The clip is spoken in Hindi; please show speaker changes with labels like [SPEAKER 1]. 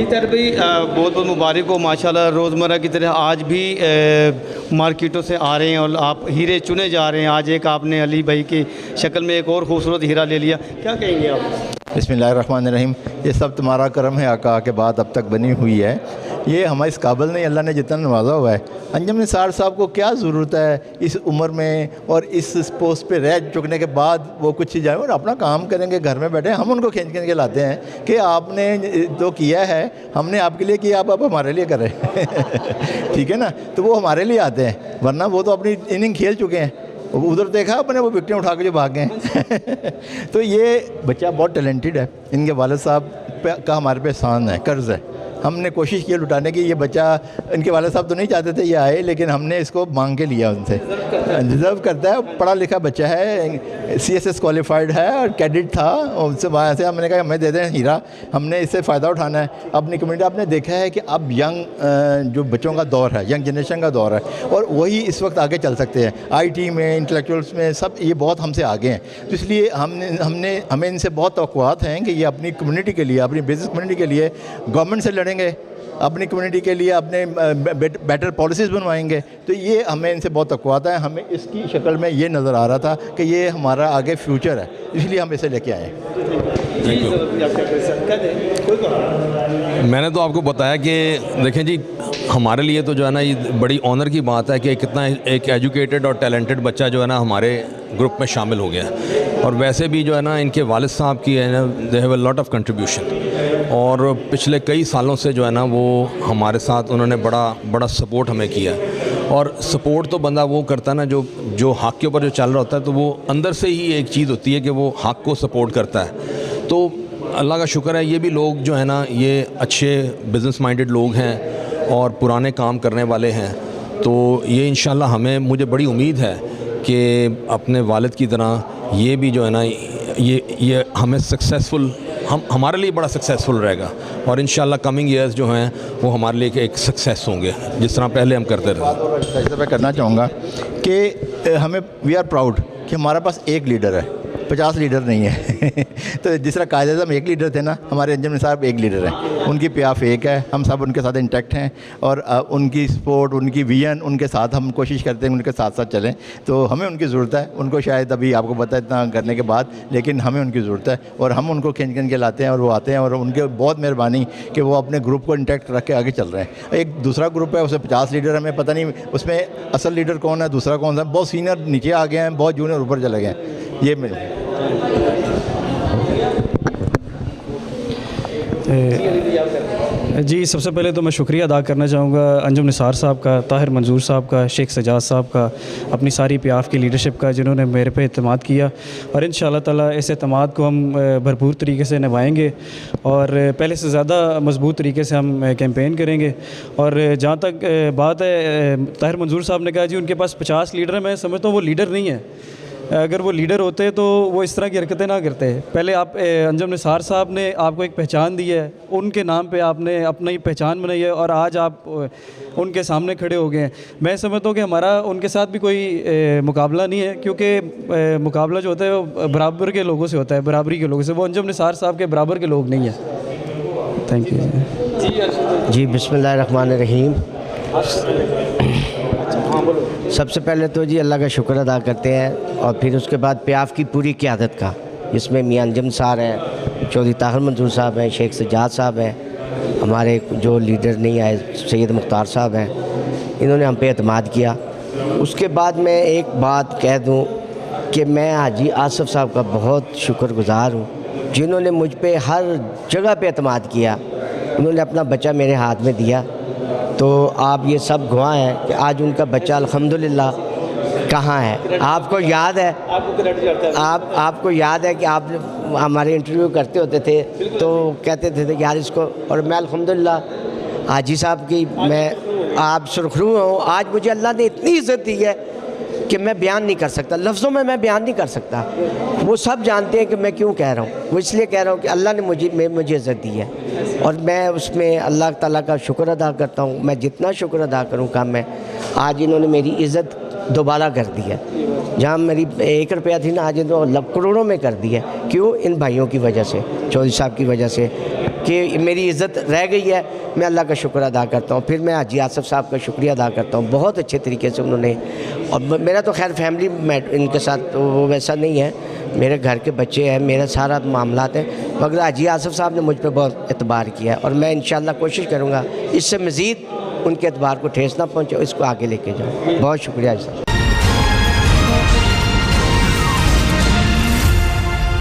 [SPEAKER 1] जी तर भाई बहुत बहुत मुबारक हो माशाल्लाह। रोज़मर्रा की तरह आज भी मार्केटों से आ रहे हैं और आप हीरे चुने जा रहे हैं। आज एक आपने अली भाई की शक्ल में एक और खूबसूरत हीरा ले लिया, क्या कहेंगे आप?
[SPEAKER 2] बिस्मिल्लाहिर्रहमानिर्रहीम। ये सब तुम्हारा करम है आका के बाद अब तक बनी हुई है। ये हमारे इस काबिल नहीं, अल्लाह ने जितना नवाजा हुआ है। अंजुम निसार साहब को क्या ज़रूरत है इस उम्र में और इस पोस्ट पे रह चुकने के बाद वो कुछ जाए और अपना काम करेंगे, घर में बैठे। हम उनको खींच के लाते हैं कि आपने जो किया है हमने आपके लिए किया, आप हमारे लिए करें। ठीक है ना, तो वो हमारे लिए आते हैं, वरना वो तो अपनी इनिंग खेल चुके हैं। उधर देखा अपने वो विकेटें उठा के जो भाग गए। तो ये बच्चा बहुत टैलेंटेड है। इनके वालिद साहब का हमारे पे एहसान है, कर्ज़ है। हमने कोशिश की लुटाने की। ये बच्चा, इनके वालिद साहब तो नहीं चाहते थे ये आए, लेकिन हमने इसको मांग के लिया उनसे। डिज़र्व करता है, पढ़ा लिखा बच्चा है, CSS क्वालिफाइड है और कैडेट था। और उससे वहाँ से हमने कहा हमें दे दें हीरा, हमने इससे फ़ायदा उठाना है अपनी कम्युनिटी। आपने देखा है कि अब यंग जो बच्चों का दौर है, यंग जनरेशन का दौर है, और वही इस वक्त आगे चल सकते हैं। IT में, इंटेलेक्चुअल्स में, सब ये बहुत हमसे आगे हैं। तो इसलिए हमें इनसे बहुत तवक्कुआत हैं कि ये अपनी कम्युनिटी के लिए, अपनी बिज़नेस कम्युनिटी के लिए गवर्नमेंट से लड़ेंगे, अपनी कम्युनिटी के लिए अपने बेटर पॉलिसीज़ बनवाएंगे। तो ये हमें इनसे बहुत तवक्कुआत है। हमें इसकी शक्ल में ये नज़र आ रहा था कि ये हमारा आगे फ्यूचर है, इसलिए हम इसे लेके आए।
[SPEAKER 3] मैंने तो आपको बताया कि देखें जी, हमारे लिए तो जो है ना ये बड़ी ऑनर की बात है कि कितना एक एजुकेटेड और टैलेंटेड बच्चा जो है ना हमारे ग्रुप में शामिल हो गया। और वैसे भी जो है ना इनके वालिद साहब की है ना, they have a lot of contribution. और पिछले कई सालों से जो है ना वो हमारे साथ उन्होंने बड़ा सपोर्ट हमें किया। और सपोर्ट तो बंदा वो करता है ना जो हक़ के ऊपर जो चल रहा होता है, तो वो अंदर से ही एक चीज़ होती है कि वो हक़ को सपोर्ट करता है। तो अल्लाह का शुक्र है, ये भी लोग जो है ना ये अच्छे बिज़नेस माइंडेड लोग हैं और पुराने काम करने वाले हैं। तो ये इंशाल्लाह मुझे बड़ी उम्मीद है कि अपने वालिद की तरह ये भी जो है ना ये हमें सक्सेसफुल, हमारे लिए बड़ा सक्सेसफुल रहेगा। और इंशाल्लाह कमिंग ईयर्स जो हैं वो हमारे लिए एक सक्सेस होंगे, जिस तरह पहले हम करते रहे।
[SPEAKER 2] मैं करना चाहूँगा कि हमें वी आर प्राउड कि हमारे पास एक लीडर है, 50 लीडर नहीं है। तो जिस तरह कायदे आज़म एक लीडर थे ना, हमारे अंजुम साहब एक लीडर हैं, उनकी प्याफ एक है। हम सब उनके साथ इंटैक्ट हैं और उनकी सपोर्ट, उनकी विजन, उनके साथ हम कोशिश करते हैं उनके साथ साथ चलें। तो हमें उनकी ज़रूरत है। उनको शायद अभी आपको पता है इतना करने के बाद, लेकिन हमें उनकी ज़रूरत है और हम उनको खींच के लाते हैं और वो आते हैं। और उनके बहुत मेहरबानी कि वो अपने ग्रुप को इंटैक्ट रख के आगे चल रहे हैं। एक दूसरा ग्रुप है, उसमें 50 लीडर, हमें पता नहीं उसमें असल लीडर कौन है, दूसरा कौन सा। बहुत सीनियर नीचे आ गए हैं, बहुत जूनियर ऊपर चले गए हैं। ये मेरे
[SPEAKER 4] जी, सबसे पहले तो मैं शुक्रिया अदा करना चाहूँगा अंजुम निसार साहब का, ताहिर मंजूर साहब का, शेख सजाद साहब का, अपनी सारी प्याफ की लीडरशिप का, जिन्होंने मेरे पे एतमाद किया। और इंशाअल्लाह ताला इस एतमाद को हम भरपूर तरीके से निभाएंगे और पहले से ज़्यादा मजबूत तरीके से हम कैंपेन करेंगे। और जहाँ तक बात है, ताहिर मंजूर साहब ने कहा जी उनके पास 50 लीडर हैं, मैं समझता हूँ वो लीडर नहीं है। अगर वो लीडर होते तो वो इस तरह की हरकतें ना करते। पहले आप अंजुम निसार साहब ने आपको एक पहचान दी है, उनके नाम पे आपने अपनी पहचान बनाई है और आज आप उनके सामने खड़े हो गए हैं। मैं समझता हूँ कि हमारा उनके साथ भी कोई मुकाबला नहीं है, क्योंकि मुकाबला जो होता है वो बराबर के लोगों से होता है, बराबरी के लोगों से। वो अंजुम निसार साहब के बराबर के लोग नहीं हैं। थैंक यू
[SPEAKER 5] जी। बिस्मिल्लाहिर्रहमानिर्रहीम। सबसे पहले तो जी अल्लाह का शुक्र अदा करते हैं और फिर उसके बाद प्याफ की पूरी क़यादत का, जिसमें मियां अंजुम साहब हैं, चौधरी ताहिर मंजूर साहब हैं, शेख सजाद साहब हैं, हमारे जो लीडर नहीं आए सैयद मुख्तार साहब हैं, इन्होंने हम पे एतमाद किया। उसके बाद मैं एक बात कह दूं कि मैं हाजी आसिफ साहब का बहुत शुक्रगुज़ार हूँ, जिन्होंने मुझ पे हर जगह पे एतमाद किया। उन्होंने अपना बच्चा मेरे हाथ में दिया। तो आप ये सब गवाह हैं कि आज उनका बच्चा अल्हम्दुलिल्लाह कहाँ है। आपको याद है, आपको याद है कि आप हमारे इंटरव्यू करते होते थे तो कहते थे कि यार इसको, और मैं अल्हम्दुलिल्लाह हाजी साहब की मैं आप सुरखरू हूँ। आज मुझे अल्लाह ने इतनी इज़्ज़त दी है कि मैं बयान नहीं कर सकता, लफ्ज़ों में मैं बयान नहीं कर सकता। वो सब जानते हैं कि मैं क्यों कह रहा हूँ। वो इसलिए कह रहा हूँ कि अल्लाह ने मुझे इज़्ज़त दी है और मैं उसमें अल्लाह ताला का शुक्र अदा करता हूँ। मैं जितना शुक्र अदा करूँ कम है। आज इन्होंने मेरी इज़्ज़त दोबारा कर दी है। जहाँ मेरी 1 रुपया थी ना, आज इन्होंने करोड़ों में कर दी है। क्यों? इन भाइयों की वजह से, चौधरी साहब की वजह से, कि मेरी इज़्ज़त रह गई है, मैं अल्लाह का शुक्र अदा करता हूँ। फिर मैं हाजी आसिफ साहब का शुक्रिया अदा करता हूँ, बहुत अच्छे तरीके से उन्होंने, और मेरा तो खैर फैमिली इनके साथ तो वो वैसा नहीं है, मेरे घर के बच्चे हैं, मेरा सारा मामलात है, मगर हाजी आसिफ साहब ने मुझ पर बहुत एतबार किया है और मैं इंशाअल्लाह कोशिश करूँगा इससे मज़ीद उनके एतबार को ठेस ना पहुँचे, इसको आगे लेके जाऊँ। बहुत शुक्रिया साहब।